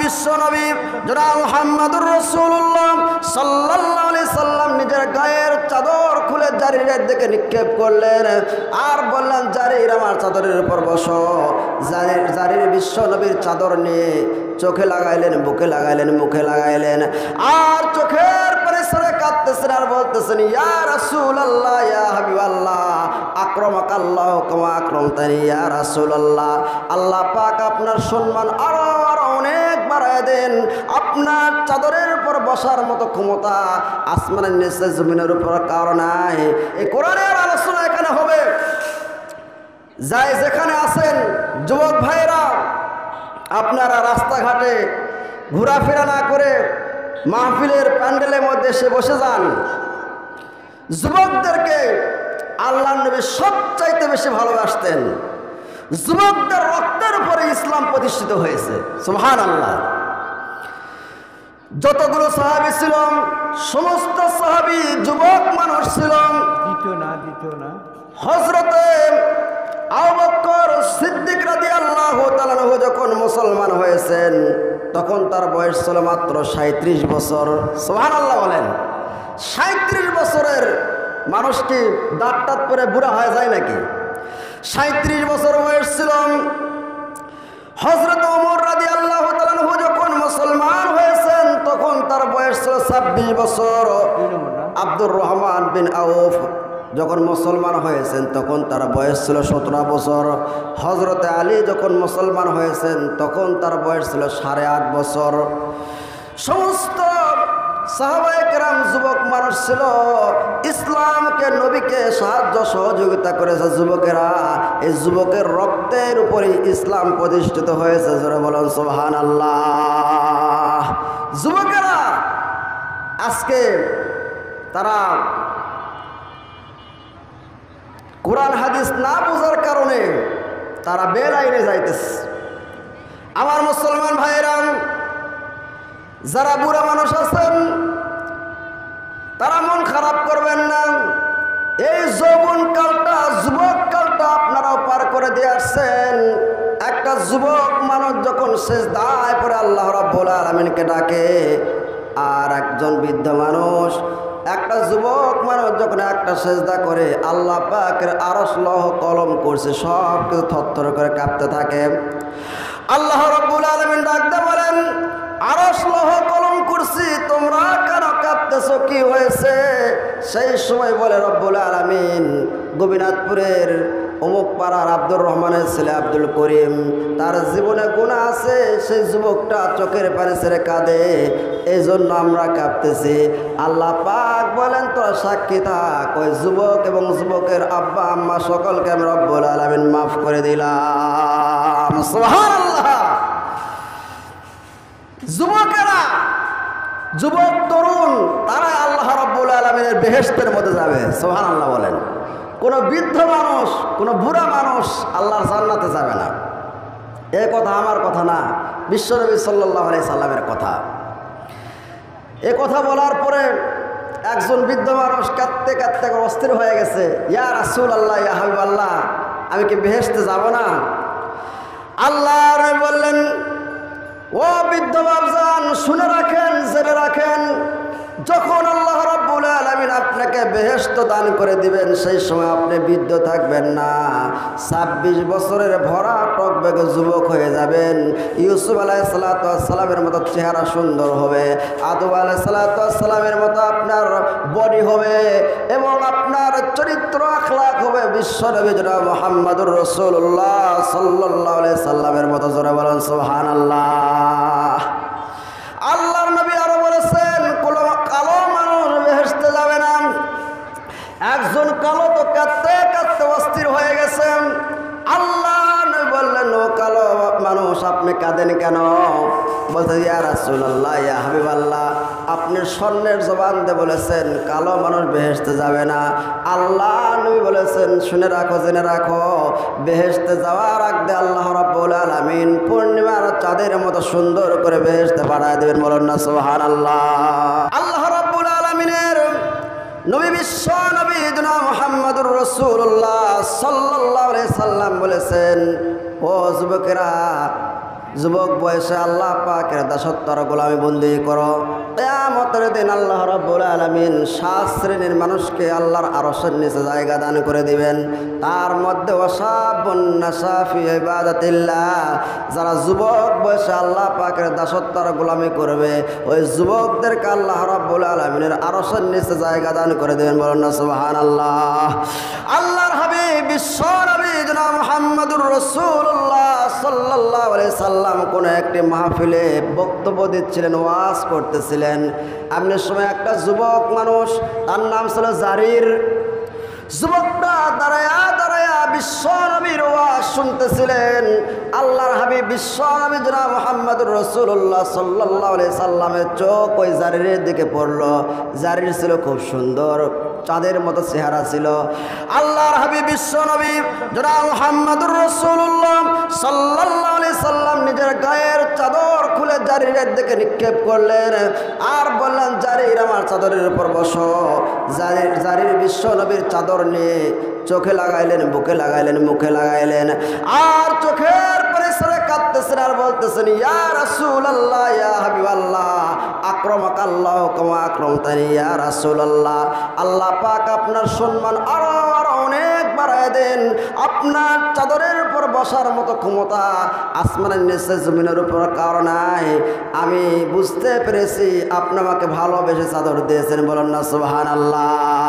বিশ্ব নবী জনাব মুহাম্মদুর রাসূলুল্লাহ সাল্লাল্লাহু আলাইহি সাল্লাম নিজের গায়ের চাদর খুলে জারিরের দিকে নিক্ষেপ করলেন আর বললেন, জারির আমার চাদরের উপর বসো। জারির বিশ্ব নবীর চাদর নিয়ে চোখে লাগাইলেন, বুকে লাগাইলেন, মুখে লাগাইলেন, আর চোখের পানি ছেড়ে কাঁদতেছেন আর বলতেছেন, ইয়া রাসূলুল্লাহ, ইয়া হাবিবাল্লাহ, আকরামাকাল্লাহু কামা আকরামতানি ইয়া রাসূলুল্লাহ। আল্লাহ পাক আপনার সম্মান আরো অনেক বাড়ায় দেন। আপনার চাদরের উপর বসার মতো ক্ষমতা আসমানের নিচে জমিনের উপর কারো নাই। এই কোরআনের আলোচনা এখানে হবে। যাই যেখানে আছেন যুবক ভাইরা, আপনারা রাস্তাঘাটে ঘোরাফেরা না করে মাহফিলের প্যান্ডেলের মধ্যে এসে বসে যান। যুবকদেরকে আল্লাহর নবী সবচাইতে বেশি ভালোবাসতেন। যুবকদের রক্তের উপরে ইসলাম প্রতিষ্ঠিত হয়েছে। সুবহানাল্লাহ। যতগুলো সাহাবী ছিল সমস্ত সাহাবী যুবক মানুষ ছিল। দ্বিতীয় না হযরতে আবু বকর সিদ্দিক রাদিয়াল্লাহু তাআলা যখন মুসলমান হয়েছেন তখন তার বয়স ছিল মাত্র 37 বছর। সুবহানাল্লাহ বলেন। 37 বছরের মানুষ কি দাঁত পরে বুড়া হয়ে যায় নাকি? 37 বছর বয়স ছিল। হযরত ওমর রাদিয়াল্লাহু তাআলা যখন মুসলমান হয়েছেন তখন তার বয়স ছিল 26 বছর। আব্দুর রহমান বিন আউফ যখন মুসলমান হয়েছেন তখন তার বয়স ছিল 17 বছর। হযরতে আলী যখন মুসলমান হয়েছেন তখন তার বয়স ছিল 8.5 বছর। সমস্ত সাহাবায়ে কেরাম যুবক মানুষ ছিল। ইসলামকে নবীকে সাহায্য সহযোগিতা করেছে যুবকেরা। এই যুবকের রক্তের উপরে ইসলাম প্রতিষ্ঠিত হয়েছে। জোরে বলেন সুবহানাল্লাহ। যুবকেরা আজকে তারা কোরআন হাদিস না বোঝার কারণে তারা বেলাইনে যাইতেছে। আমার মুসলমান ভাইরা, যারা বুড়া মানুষ আছেন তারা মন খারাপ করবেন না। এই যৌবন কালটা, যুবক কালটা আপনারাও পার করে দিয়ে আসছেন। একটা যুবক মানুষ যখন সিজদায় পড়ে আল্লাহ রাব্বুল আলামিনকে ডাকে, আর একজন বৃদ্ধ মানুষ, একটা যুবক মানুষ যখন একটা সিজদা করে আল্লাহ পাকের আরশ লৌহ কলম করছে সব কিছু থরথর করে কাঁপতে থাকে। আল্লাহ রাব্বুল আলামিন ডাকতে বলেন, আরশ লৌহ কলম করছি, তোমরা কেন কাঁপতেছো, কি হয়েছে? সেই সময় বলে রব্বুল আলামিন, গোবিনাথপুরের অমুক পাড়ার আব্দুর রহমানের ছেলে আব্দুল করিম, তার জীবনে গুনাহ আছে, সেই যুবকটা চোখের পানি ছেড়ে কাঁদে, এই জন্য আমরা কাঁপতেছি। আল্লাহ পাক বলেন, তোরা সাক্ষী থাক, ওই যুবক এবং যুবকের আব্বা আম্মা সকলকে আমি রব্বুল আলামিন মাফ করে দিলাম। সুবহানাল্লাহ। যুবকেরা, যুবক তরুণ, তারা আল্লাহ রাব্বুল আলামিনের বেহেশতের মধ্যে যাবে। সুবহানাল্লাহ বলেন। কোনো বৃদ্ধ মানুষ, কোনো বুড়া মানুষ আল্লাহর জান্নাতে যাবে না। এ কথা আমার কথা না, বিশ্বনবী সাল্লাল্লাহু আলাইহি সাল্লামের কথা। এ কথা বলার পরে একজন বৃদ্ধ মানুষ কাঁদতে কাঁদতে অস্থির হয়ে গেছে। ইয়া রাসূলুল্লাহ, ইয়া হাবিবাল্লাহ, আমি কি বেহেশতে যাব না? আল্লাহ বললেন, ও বৃদ্ধ বাবজান, শুনে রাখেন, জেনে রাখেন, যখন আল্লাহ রাব্বুল আলামিন আপনাকে বেহেশত দান করে দিবেন সেই সময় আপনি বৃদ্ধ থাকবেন না। 26 বছরের ভরা টকবেগে যুবক হয়ে যাবেন। ইউসুফ আলাইহিসসালামের মতো চেহারা সুন্দর হবে, আদম আলাইহিসসালামের মতো আপনার বডি হবে, এবং আপনার চরিত্র আখলাক হবে বিশ্বনবী জনাব মুহাম্মদুর রাসূলুল্লাহ সাল্লাল্লাহু আলাইহি সাল্লামের মতো। জোরে বলেন সুবহানাল্লাহ। আল্লাহর নবী আরো বলেছেন, কোনো কালো মানুষ বেহেশতে যাবে না। একজন কালো তো কাঁদতে কাঁদতে অস্থির হয়ে গেছেন। আল্লাহ নবী বললেন, ও কালো মানুষ, আপনি কাঁদেন কেন? বলতে, ইয়া রাসূলুল্লাহ, ইয়া হাবিবাল্লাহ, আপনি স্বর্ণের জবান দিয়ে বলেছেন কালো মানুষ বেহেশতে যাবে না। আল্লাহ নবী বলেছেন, শুনে রাখো, জেনে রাখো, বেহেশতে যাওয়ার আগে আল্লাহ রাব্বুল আলামিন পূর্ণিমার চাঁদের মতো সুন্দর করে বেহেশতে পাঠায় দেবেন। বলেন না সুবহানাল্লাহ। আল্লাহ রাব্বুল আলামিনের নবী বিশ্ব নবী জনাব মুহাম্মদুর রাসূলুল্লাহ সাল্লাল্লাহু আলাইহি সাল্লাম বলেছেন, ও যুবকেরা, যুবক বয়সে আল্লাহ পাকের দাসত্বর গোলামি বন্দী করো। কিয়ামতের দিন আল্লাহ রাব্বুল আলামিন 7 শ্রেণীর মানুষকে আল্লাহর আরশের নিচে জায়গা দান করে দিবেন। তার মধ্যে ওয়াসাবুন নাশা ফি ইবাদাতিল্লাহ, যারা যুবক বয়সে আল্লাহ পাকের দাসত্বর গোলামি করবে ওই যুবকদেরকে আল্লাহ রাব্বুল আলামিনের আরশের নিচে জায়গা দান করে দিবেন। বলুন না সুবহানাল্লাহ। আল্লাহর হাবিব বিশ্ব নবী জনাব মুহাম্মদুর রাসূলুল্লাহ সাল্লাল্লাহু আলাইহি সাল্লাম কোন একটি মাহফিলে বক্তব্য দিচ্ছিলেন, ওয়াজ করতেছিলেন। এমন সময় একটা যুবক মানুষ, তার নাম ছিল জারির। যুবকটা দাঁড়ায়া দাঁড়ায়া বিশ্ব নবীর ওয়াজ শুনতেছিলেন। আল্লাহর হাবিব বিশ্ব নবী জনাব মুহাম্মদুর রাসূলুল্লাহ সাল্লাল্লাহু আলাইহি সাল্লামের চোখ ওই জারিরের দিকে পড়ল। জারির ছিল খুব সুন্দর, চাঁদের মতো চেহারা ছিল। আল্লাহর হাবিব বিশ্ব নবী জনাব মুহাম্মদুর রাসূলুল্লাহ সাল্লাল্লাহু আলাইহি সাল্লাম নিজের গায়ের চাদর খুলে জারিরের দিকে নিক্ষেপ করলেন আর বললেন, জারির আমার চাদরের উপর বসো। জারির বিশ্ব নবীর চাদর নিয়ে চোখে লাগাইলেন, বুকে লাগাইলেন, মুখে লাগাইলেন আর চোখের পানি ছেড়ে কাঁদতেছেন আর বলতেছেন, ইয়া রাসূলুল্লাহ, ইয়া হাবিবাল্লাহ, আকরামাকাল্লাহু কামা আকরামতানি ইয়া রাসূলুল্লাহ। আল্লাহ পাক আপনার সম্মান আরো আরো অনেক বাড়ায় দেন। আপনার চাদরের উপর বসার মতো ক্ষমতা আসমানের নিচে জমিনের উপর কারো নাই। আমি বুঝতে পেরেছি আপনি আমাকে ভালোবেসে চাদর দিয়েছেন। বলেন না সুবহানাল্লাহ।